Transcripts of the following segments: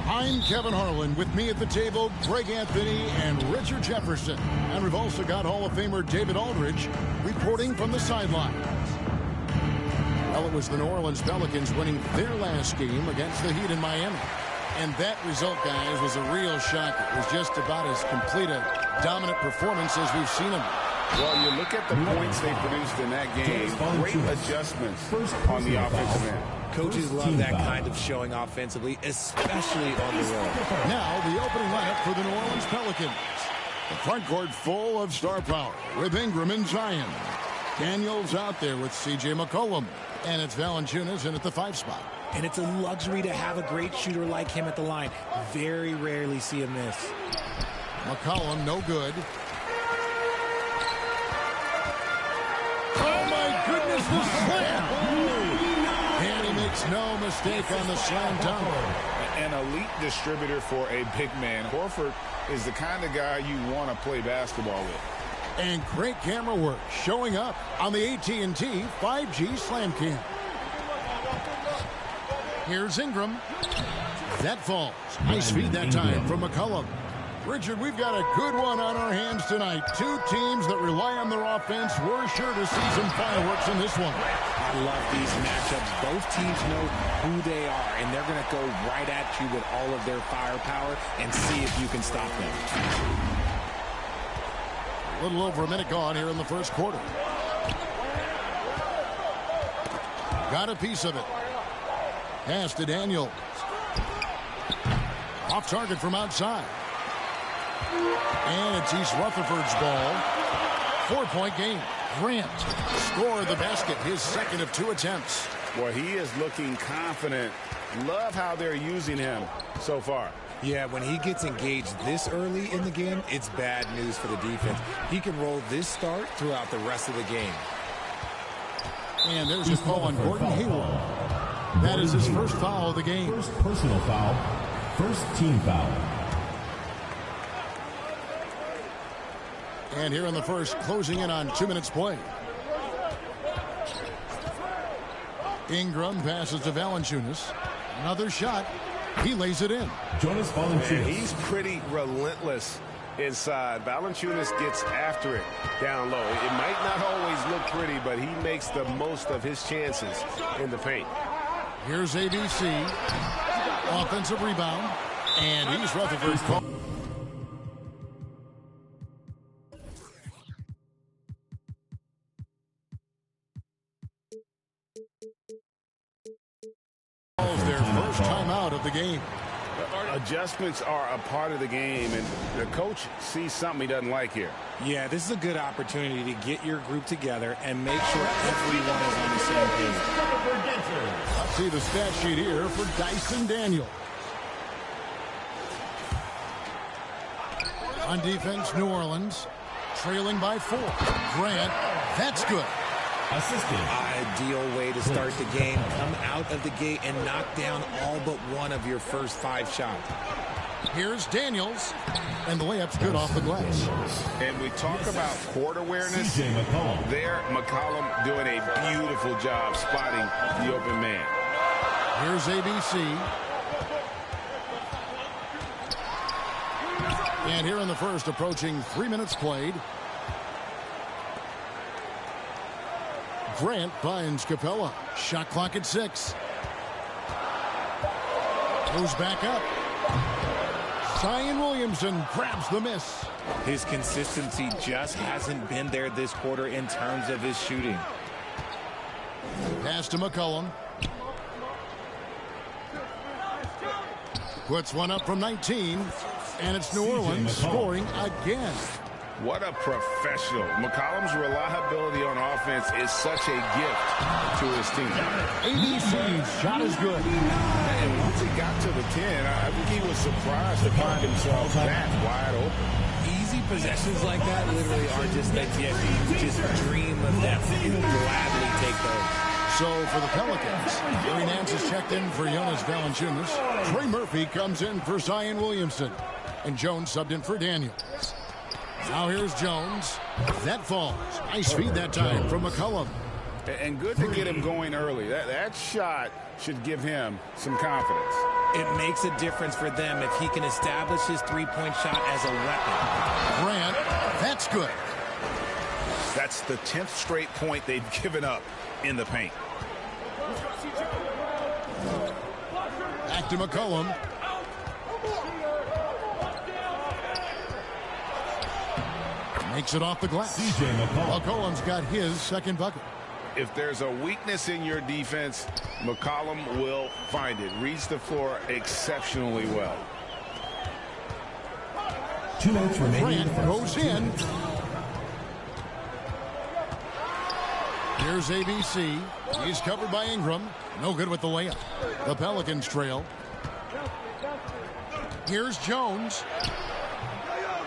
I'm Kevin Harlan. With me at the table, Greg Anthony and Richard Jefferson. And we've also got Hall of Famer David Aldridge reporting from the sideline. Well, it was the New Orleans Pelicans winning their last game against the Heat in Miami. And that result, guys, was a real shock. It was just about as complete a dominant performance as we've seen them. Well, you look at the points they produced in that game. Great adjustments on the offensive end. Coaches love that kind of showing offensively, especially on the road. Now, the opening lineup for the New Orleans Pelicans. The front court full of star power with Ingram and Zion. Daniels out there with C.J. McCollum. And it's Valanciunas in at the 5 spot. And it's a luxury to have a great shooter like him at the line. Very rarely see him miss. McCollum, no good. Oh, my goodness, the slam! And he makes no mistake on the slam dunk. An elite distributor for a big man. Horford is the kind of guy you want to play basketball with. And great camera work showing up on the AT&T 5G Slam Cam. Here's Ingram. That falls. Nice feed that time from McCollum. Richard, we've got a good one on our hands tonight. Two teams that rely on their offense. We're sure to see some fireworks in this one. I love these matchups. Both teams know who they are, and they're going to go right at you with all of their firepower and see if you can stop them. A little over a minute gone here in the first quarter. Got a piece of it. Pass to Daniels. Off target from outside. And it's East Rutherford's ball. 4-point game. Grant scored the basket, his second of 2 attempts. Well, he is looking confident. Love how they're using him so far. Yeah, when he gets engaged this early in the game, it's bad news for the defense. He can roll this start throughout the rest of the game. And there's a call on Gordon Hayward. That is his first foul of the game. First personal foul. First team foul. And here in the first, closing in on 2 minutes play. Ingram passes to Valanciunas. Another shot. He lays it in. Jonas Valanciunas. He's pretty relentless inside. Valanciunas gets after it down low. It might not always look pretty, but he makes the most of his chances in the paint. Here's ABC. Offensive rebound. And he's Rutherford. Their first timeout of the game. Adjustments are a part of the game, and the coach sees something he doesn't like here. Yeah, this is a good opportunity to get your group together and make sure everyone is on the same page. Let's see the stat sheet here for Dyson Daniels. On defense, New Orleans trailing by 4. Grant, that's good. Assisted. Ideal way to start the game. Come out of the gate and knock down all but one of your first 5 shots. Here's Daniels. And the layup's good off the glass. And we talk about court awareness. C.J. McCollum. There, McCollum doing a beautiful job spotting the open man. Here's ABC. And here in the first, approaching 3 minutes played. Grant finds Capella. Shot clock at 6. Goes back up. Zion Williamson grabs the miss. His consistency just hasn't been there this quarter in terms of his shooting. Pass to McCollum. Puts one up from 19. And it's New Orleans scoring again. What a professional. McCollum's reliability on offense is such a gift to his team. ABC's shot is good. And once he got to the 10, I think he was surprised to find himself that wide open. Easy possessions like that literally are just that you just dream of them. You will gladly take those. So for the Pelicans, Larry Nance is checked in for Jonas Valanciunas. Trey Murphy comes in for Zion Williamson. And Jones subbed in for Daniels. Now here's Jones. That falls. Nice feed that time from McCollum. And good to get him going early. That shot should give him some confidence. It makes a difference for them if he can establish his three-point shot as a weapon. Grant, that's good. That's the 10th straight point they've given up in the paint. Back to McCollum. Makes it off the glass. C.J. McCollum. McCollum's got his second bucket. If there's a weakness in your defense, McCollum will find it. Reads the floor exceptionally well. 2 minutes remaining. Grant goes in. Here's ABC. He's covered by Ingram. No good with the layup. The Pelicans trail. Here's Jones.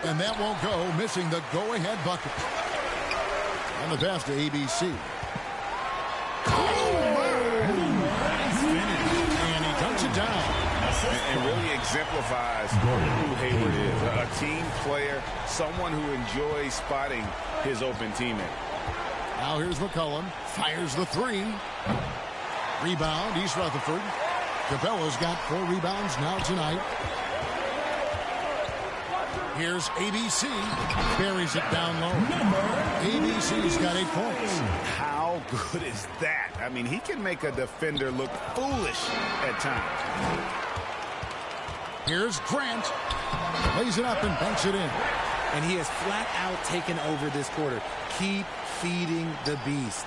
And that won't go, missing the go-ahead bucket. On the pass to ABC. And he dunks it down. And really exemplifies who Hayward is. A team player, someone who enjoys spotting his open teammate. Now here's McCollum. Fires the three. Rebound, East Rutherford. Cabela's got 4 rebounds now tonight. Here's ABC. Buries it down low. ABC's got 8 points. How good is that? I mean, he can make a defender look foolish at times. Here's Grant. Lays it up and banks it in. And he has flat out taken over this quarter. Keep feeding the beast.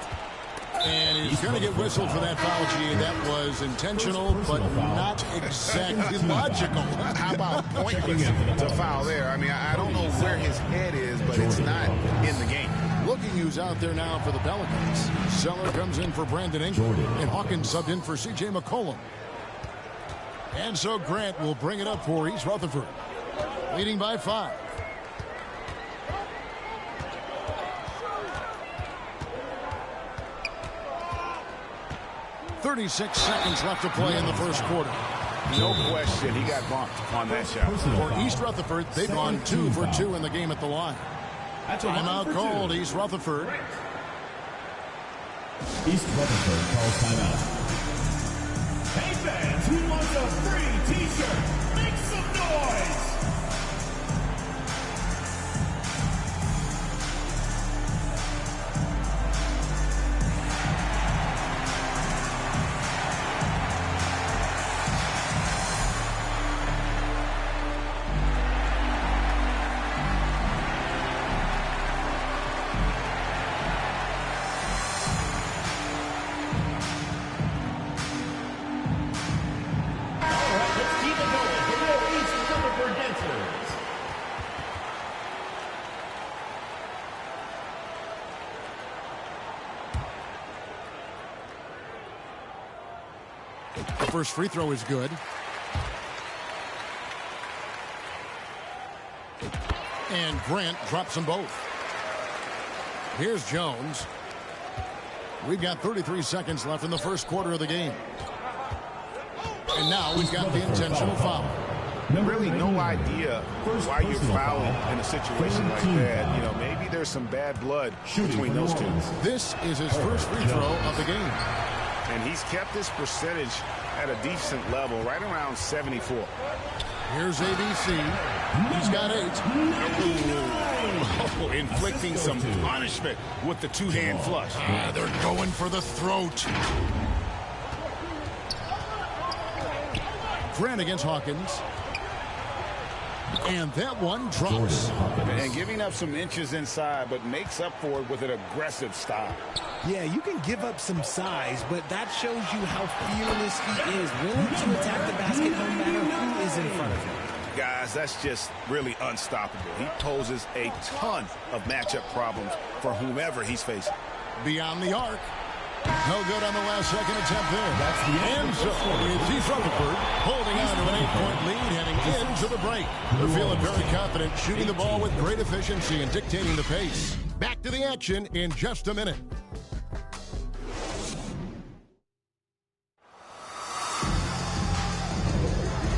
And he's going to get whistled for that foul, G. That was intentional, but not exactly logical. How about pointless to foul there? I mean, I don't know where his head is, but it's not in the game. Looking who's out there now for the Pelicans. Zeller comes in for Brandon Ingram. And Hawkins subbed in for C.J. McCollum. And so Grant will bring it up for East Rutherford. Leading by 5. .36 seconds left to play in the first quarter. No question, he got bumped on that shot. For East Rutherford, they've gone 2 for 2 in the game at the line. Timeout called, East Rutherford. East Rutherford calls timeout. Hey fans, who wants a free t-shirt? Make some noise! First free throw is good. And Grant drops them both. Here's Jones. We've got 33 seconds left in the first quarter of the game. And now we've got the intentional foul. Really no idea why you're fouling in a situation like that. You know, maybe there's some bad blood between those two. This is his first free throw of the game. And he's kept his percentage at a decent level, right around 74. Here's ABC. He's got 8. Oh, inflicting some punishment with the two-hand flush. They're going for the throat. Grant against Hawkins. And that one drops. And giving up some inches inside, but makes up for it with an aggressive style. Yeah, you can give up some size, but that shows you how fearless he is, willing to attack the basket no matter who is in front of him. Guys, that's just really unstoppable. He poses a ton of matchup problems for whomever he's facing. Beyond the arc. No good on the last second attempt there. And so it's East Rutherford holding on to an 8-point lead heading into the break. They're feeling very confident, shooting the ball with great efficiency and dictating the pace. Back to the action in just a minute.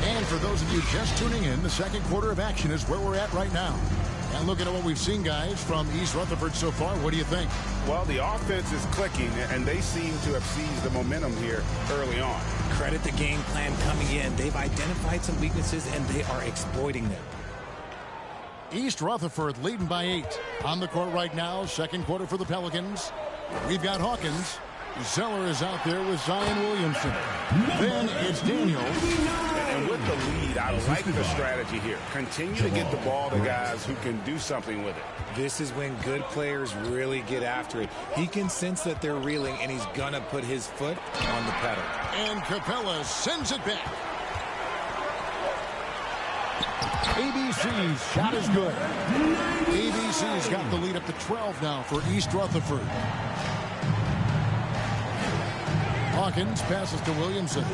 And for those of you just tuning in, the second quarter of action is where we're at right now. And looking at what we've seen, guys, from East Rutherford so far, what do you think? Well, the offense is clicking, and they seem to have seized the momentum here early on. Credit the game plan coming in. They've identified some weaknesses, and they are exploiting them. East Rutherford leading by 8. On the court right now, second quarter for the Pelicans. We've got Hawkins. Zeller is out there with Zion Williamson. Then it's Daniels. And with the lead, I like the strategy here. Continue to get the ball to guys who can do something with it. This is when good players really get after it. He can sense that they're reeling, and he's going to put his foot on the pedal. And Capella sends it back. ABC's shot is good. ABC's got the lead up to 12 now for East Rutherford. Hawkins passes to Williamson.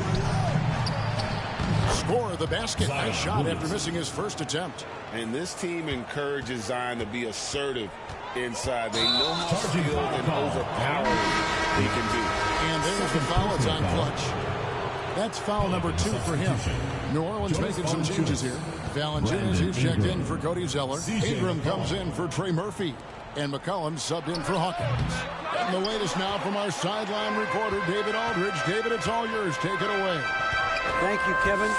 Score the basket. Nice shot after missing his first attempt. And this team encourages Zion to be assertive inside. They know how skilled and overpowering they can be. And there's the foul. It's on Clutch. That's foul number 2 for him. New Orleans making some changes here. Valanciunas, he's checked in for Cody Zeller. Ingram comes in for Trey Murphy. And McCollum subbed in for Hawkins. And the latest now from our sideline reporter, David Aldridge. David, it's all yours. Take it away. Thank you, Kevin.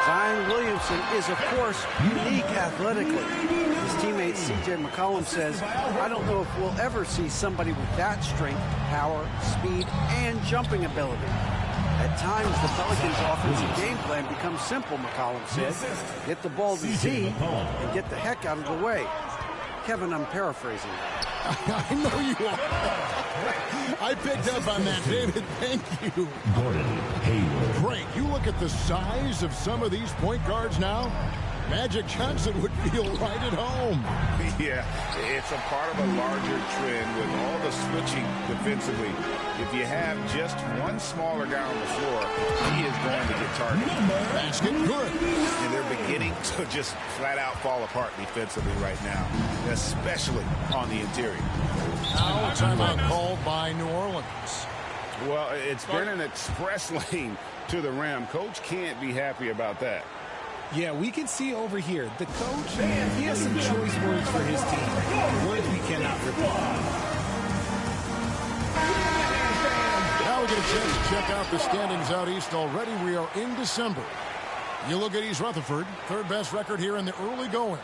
Zion Williamson is, of course, unique athletically. His teammate C.J. McCollum says, I don't know if we'll ever see somebody with that strength, power, speed, and jumping ability. At times, the Pelicans' offensive game plan becomes simple, McCollum said. Get the ball to Z and get the heck out of the way. Kevin, I'm paraphrasing that. I know you are. I picked up on that, David. Thank you. Gordon Hayward. Great. You look at the size of some of these point guards now. Magic Johnson would feel right at home. Yeah, it's a part of a larger trend with all the switching defensively. If you have just one smaller guy on the floor, he is going to get targeted. Basket good. And they're beginning to just flat out fall apart defensively right now, especially on the interior. Now a timeout called by New Orleans. Well, it's been an express lane to the rim. Coach can't be happy about that. Yeah, we can see over here. The coach, he has some choice words for his team. Words we cannot repeat. Now we get a chance to check out the standings out east already. We are in December. You look at East Rutherford, third best record here in the early going.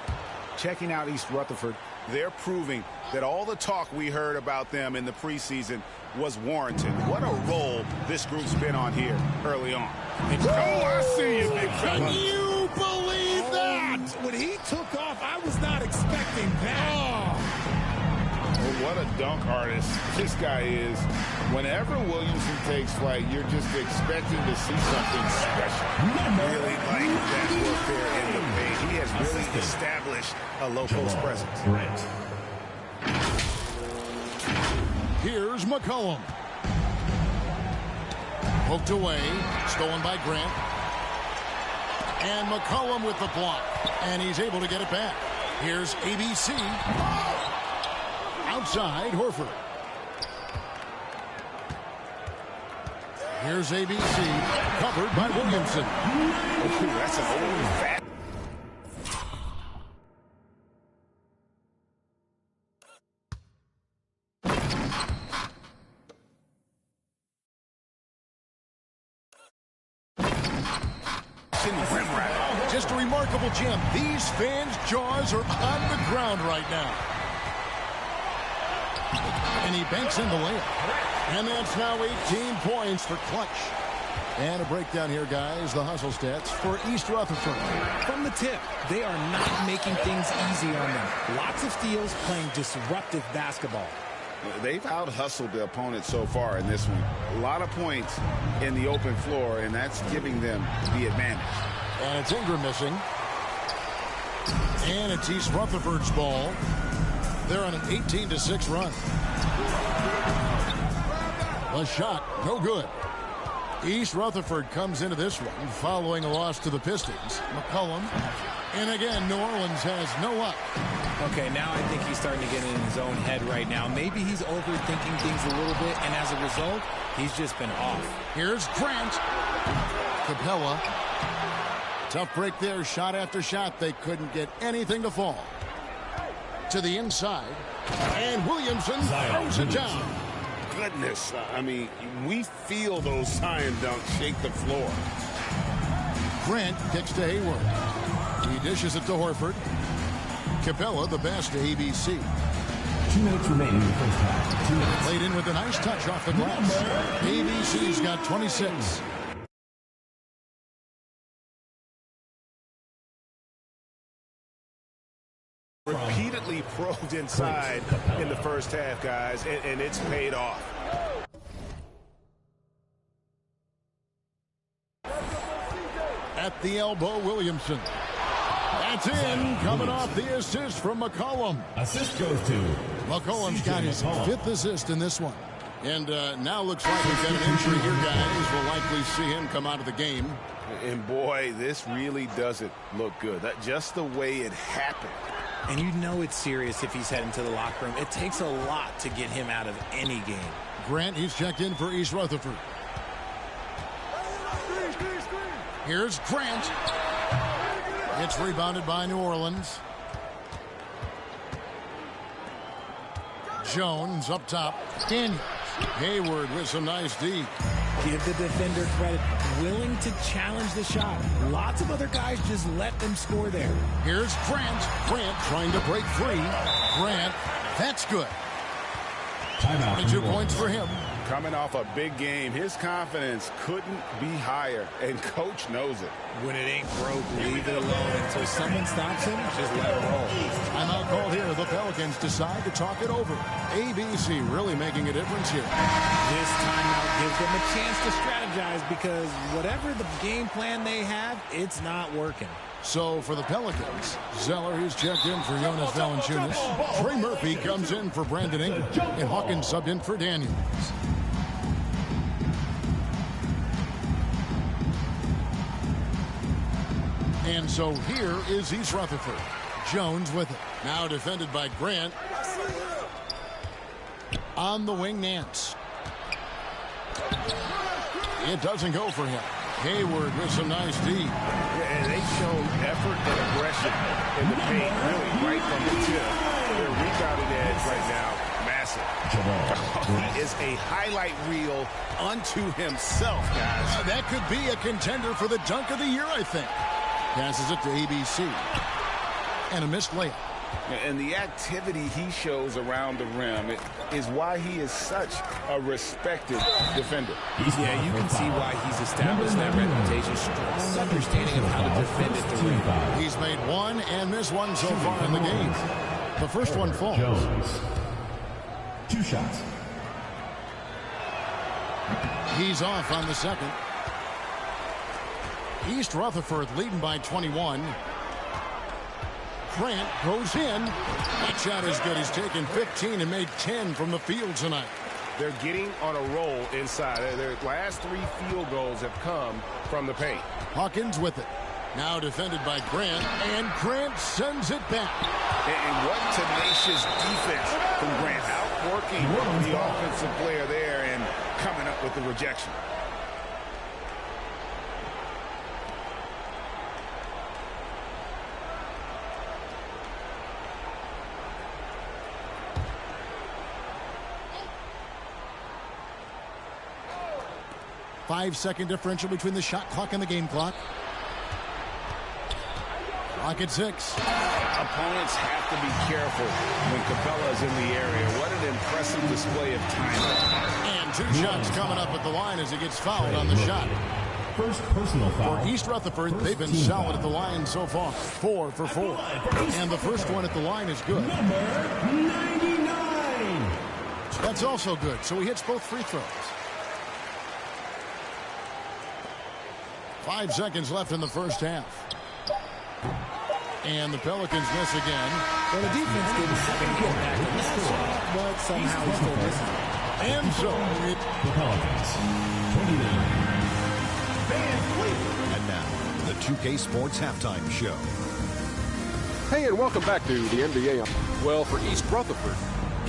Checking out East Rutherford, they're proving that all the talk we heard about them in the preseason was warranted. What a role this group's been on here early on. And I see you, big fella. Can you believe that? When he took off, I was not expecting that. Oh, what a dunk artist this guy is. Whenever Williamson takes flight, you're just expecting to see something special. Really like that work there in the paint. He has really established a low post presence. Here's McCollum. Poked away. Stolen by Grant. And McCollum with the block. And he's able to get it back. Here's ABC. Outside, Horford. Here's ABC. Covered by Williamson. Ooh, that's an old fat. Just a remarkable jam. These fans' jaws are on the ground right now. And he banks in the layup. And that's now 18 points for Clutch. And a breakdown here, guys. The hustle stats for East Rutherford. From the tip, they are not making things easy on them. Lots of steals, playing disruptive basketball. They've out-hustled the opponent so far in this one. A lot of points in the open floor, and that's giving them the advantage. And it's Ingram missing. And it's East Rutherford's ball. They're on an 18-6 run. The shot, no good. East Rutherford comes into this one following a loss to the Pistons. McCollum. And again, New Orleans has no luck. Okay, now I think he's starting to get in his own head right now. Maybe he's overthinking things a little bit, and as a result, he's just been off. Here's Grant. Capella. Tough break there, shot after shot. They couldn't get anything to fall. to the inside. And Williamson throws it down. Goodness, I mean, we feel those Zion dunks shake the floor. Grant kicks to Hayward. He dishes it to Horford. Capella, the pass to ABC. 2 minutes remaining in the first half. 2 minutes. Played in with a nice touch off the glass. ABC's got 26. Repeatedly probed inside in the first half, guys, and it's paid off. At the elbow, Williamson. That's in, coming off the assist from McCollum. Assist goes to McCollum's got his 5th assist in this one. And now looks like we've got an injury here, guys. We'll likely see him come out of the game. And boy, this really doesn't look good. That just the way it happened. And you know it's serious if he's heading to the locker room. It takes a lot to get him out of any game. Grant, he's checked in for East Rutherford. Here's Grant. It's rebounded by New Orleans. Jones up top. Daniels. Hayward with some nice D. Give the defender credit. Willing to challenge the shot. Lots of other guys just let them score there. Here's Grant. Grant trying to break free. Grant, that's good. 22 points for him. Coming off a big game, his confidence couldn't be higher, and coach knows it. When it ain't broke, leave it alone until someone stops him. Just let it roll. Timeout called here. The Pelicans decide to talk it over. ABC really making a difference here. This timeout gives them a chance to strategize because whatever the game plan they have, it's not working. So for the Pelicans, Zeller, he's checked in for Jonas Valanciunas. Trey Murphy comes in for Brandon Ingram. And Hawkins subbed in for Daniels. And so here is East Rutherford. Jones with it. Now defended by Grant. On the wing, Nance. It doesn't go for him. Hayward with some nice D. Yeah, and they showed effort and aggression in the paint, really right from the tip. Their rebounding edge right now, massive. He is a highlight reel unto himself, guys. That could be a contender for the dunk of the year, I think. Passes it to ABC. And a missed layup. And the activity he shows around the rim is why he is such a respected defender. Yeah, you can see why he's established that reputation. Strong understanding of how to defend at the rim. He's made one and missed one so far in the game. The first one falls. Jones. 2 shots. He's off on the second. East Rutherford leading by 21. Grant goes in. That shot is good. He's taken 15 and made 10 from the field tonight. They're getting on a roll inside. Their last 3 field goals have come from the paint. Hawkins with it. Now defended by Grant, and Grant sends it back. And what tenacious defense from Grant. Outworking the offensive player there and coming up with the rejection. Five-second differential between the shot clock and the game clock. Clock at 6. Opponents have to be careful when Capella is in the area. What an impressive display of timing. And 2 shots coming up at the line as he gets fouled on the shot. First personal foul. For East Rutherford, they've been solid at the line so far. 4 for 4. And the first one at the line is good. Number 99. That's also good, so he hits both free throws. 5 seconds left in the first half. And the Pelicans miss again. Well, the defense didn't get back in the score, but somehow he still missed. And so it... The Pelicans. 29. And now, the 2K Sports Halftime Show. Hey, and welcome back to the NBA. Well, for East Rutherford,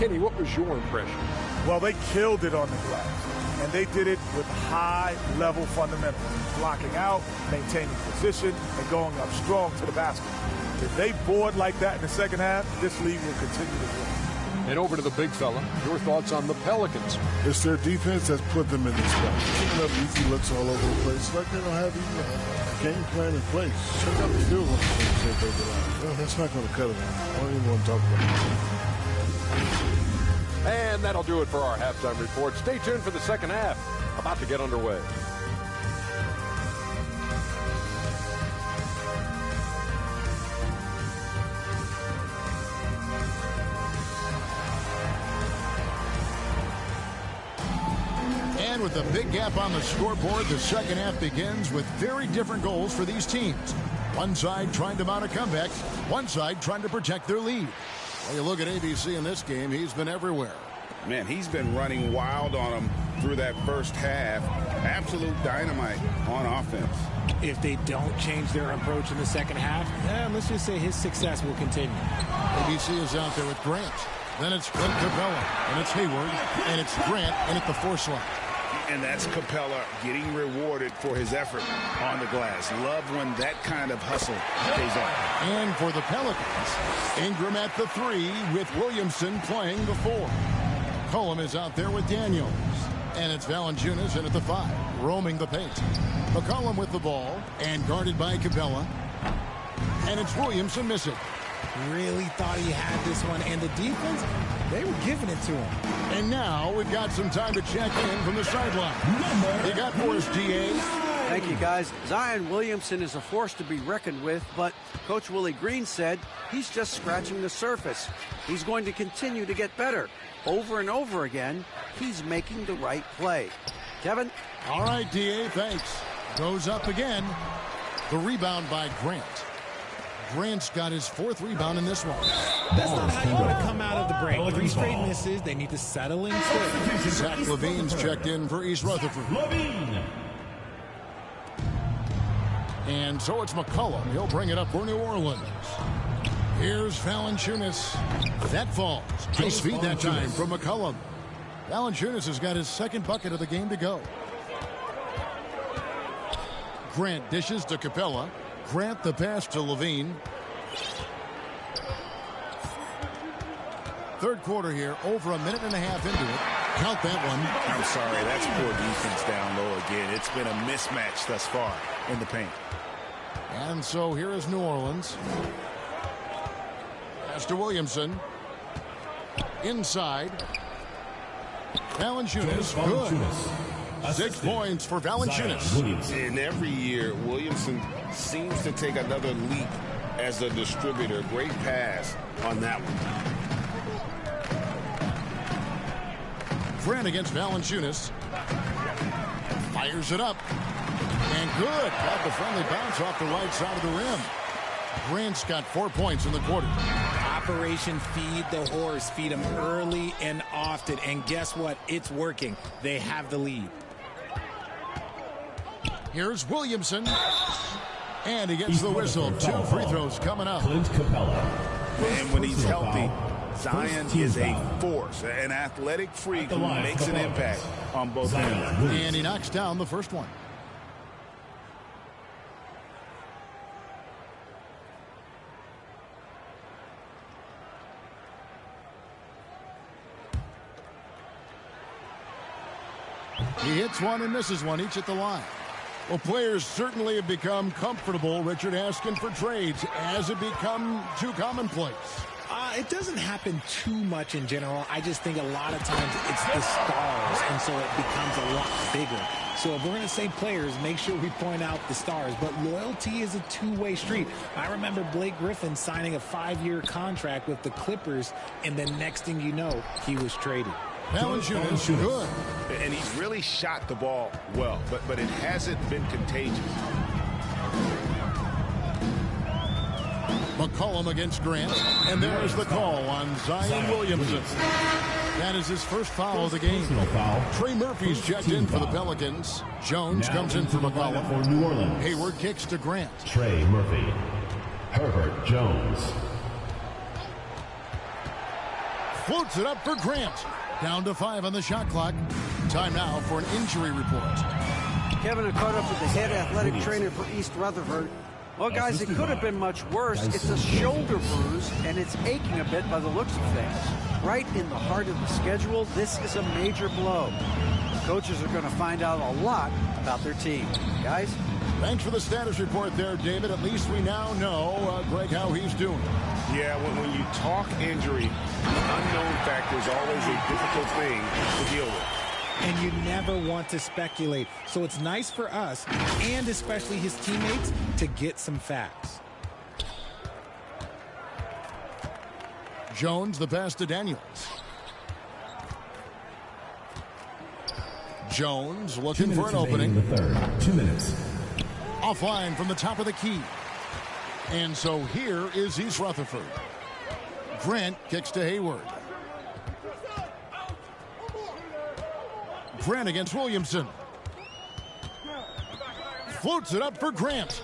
Kenny, what was your impression? Well, they killed it on the glass, and they did it with high-level fundamentals, blocking out, maintaining position, and going up strong to the basket. If they board like that in the second half, this league will continue to grow. And over to the big fella. Your thoughts on the Pelicans? It's their defense that's put them in this spot. Picking up easy looks all over the place. Like they don't have even a game plan in place. Check out the field goal. Well, that's not going to cut it. I don't even want to talk about it. And that'll do it for our halftime report. Stay tuned for the second half. About to get underway. And with a big gap on the scoreboard, the second half begins with very different goals for these teams. One side trying to mount a comeback, one side trying to protect their lead. When you look at ABC in this game, he's been everywhere. Man, he's been running wild on them through that first half. Absolute dynamite on offense. If they don't change their approach in the second half, let's just say his success will continue. ABC is out there with Grant. Then it's Clint Capella, and it's Hayward, and it's Grant, and at the 4 slot. And that's Capella getting rewarded for his effort on the glass. Love when that kind of hustle pays off. And for the Pelicans, Ingram at the 3 with Williamson playing the 4. Cullum is out there with Daniels. And it's Valanciunas in at the 5, roaming the paint. McCollum with the ball and guarded by Capella. And it's Williamson missing. Really thought he had this one, and the defense, they were giving it to him. And now we've got some time to check in from the sideline. You got for us, DA? Thank you, guys. Zion Williamson is a force to be reckoned with, but Coach Willie Green said he's just scratching the surface. He's going to continue to get better. Over and over again, he's making the right play. Kevin? All right, DA, thanks. Goes up again. The rebound by Grant. Grant's got his 4th rebound in this one. That's not how you want to come out of the break. 3 straight misses. They need to settle in quick. Zach LaVine's checked in for East Rutherford. And so it's McCollum. He'll bring it up for New Orleans. Here's Valanciunas. That falls. His feet that time from McCollum. Valanciunas has got his 2nd bucket of the game to go. Grant dishes to Capella. Grant the pass to LaVine. 3rd quarter here, over a minute and a half into it. Count that one. I'm sorry, that's poor defense down low again. It's been a mismatch thus far in the paint. And so here is New Orleans. Pass to Williamson. Inside. Valanciunas, good. 6 points for Valanciunas. And every year, Williamson seems to take another leap as a distributor. Great pass on that one. Grant against Valanciunas. Fires it up. And good. Got the friendly bounce off the right side of the rim. Grant's got 4 points in the quarter. Operation Feed the Horse. Feed them early and often. And guess what? It's working. They have the lead. Here's Williamson. And he gets the whistle. 2 free throws coming up. And when he's healthy, Zion is a force, an athletic freak who makes an impact on both ends. And he knocks down the first one. He hits one and misses one, each at the line. Well, players certainly have become comfortable, Richard, asking for trades. Has it become too commonplace? It doesn't happen too much in general. I just think a lot of times it's the stars, and so it becomes a lot bigger. So if we're going to say players, make sure we point out the stars. But loyalty is a two-way street. I remember Blake Griffin signing a 5-year contract with the Clippers, and then next thing you know, he was traded. Valanciunas good. And he's really shot the ball well, but it hasn't been contagious. McCollum against Grant, and there is the call on Zion Williamson. That is his first foul of the game. Trey Murphy's checked in for the Pelicans. Jones comes in for McCollum. For New Orleans. Hayward kicks to Grant. Trey Murphy. Herbert Jones. Floats it up for Grant. Down to 5 on the shot clock. Time now for an injury report. Kevin, I caught up with the head athletic trainer for East Rutherford. Well, guys, it could have been much worse. It's a shoulder bruise, and it's aching a bit by the looks of things. Right in the heart of the schedule, this is a major blow. Coaches are going to find out a lot about their team. Guys? Thanks for the status report there, David. At least we now know, Greg, how he's doing. Yeah, when you talk injury, the unknown factor is always a difficult thing to deal with. And you never want to speculate. So it's nice for us, and especially his teammates, to get some facts. Jones, the pass to Daniels. Jones looking for an opening. The third. 2 minutes. Offline from the top of the key. And so here is East Rutherford. Grant kicks to Hayward. Grant against Williamson. Floats it up for Grant.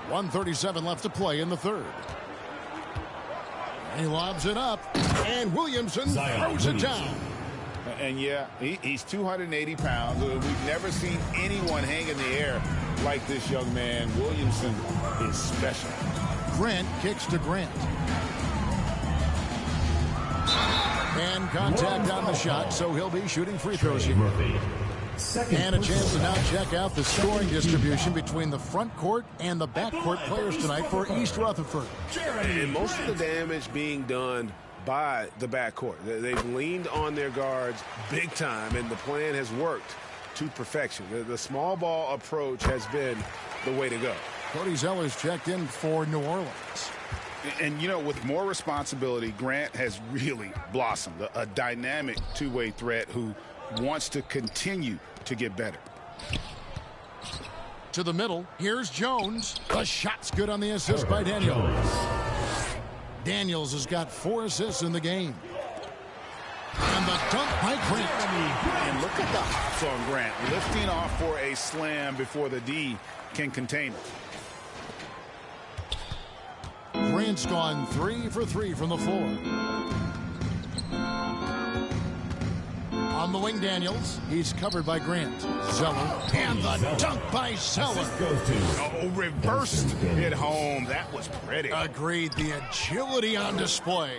1:37 left to play in the third. He lobs it up, and Williamson throws it down. And yeah, he's 280 pounds. We've never seen anyone hang in the air like this young man. Williamson is special. Grant kicks to Grant. And contact on the shot, so he'll be shooting free throws here. And a chance to now check out the scoring distribution between the front court and the back court players tonight for East Rutherford. And most of the damage being done by the backcourt. They've leaned on their guards big time, and the plan has worked to perfection. The small ball approach has been the way to go. Cody Zeller's checked in for New Orleans. And, you know, with more responsibility, Grant has really blossomed. A dynamic two-way threat who wants to continue to get better. To the middle, here's Jones. The shot's good on the assist by Daniels. Daniels has got 4 assists in the game. And the dunk by Grant. And look at the hops on Grant, lifting off for a slam before the D can contain it. Grant's gone 3 for 3 from the floor. On the wing, Daniels. He's covered by Grant. Zeller. And the dunk by Zeller. Oh, reversed it home. That was pretty. Agreed. The agility on display.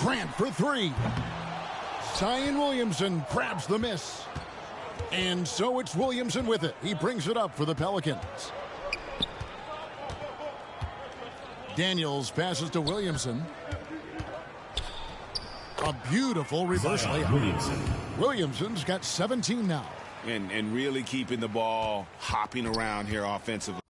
Grant for 3. Zion Williamson grabs the miss. And so it's Williamson with it. He brings it up for the Pelicans. Daniels passes to Williamson. A beautiful reverse layup. Williamson's got 17 now. And really keeping the ball hopping around here offensively.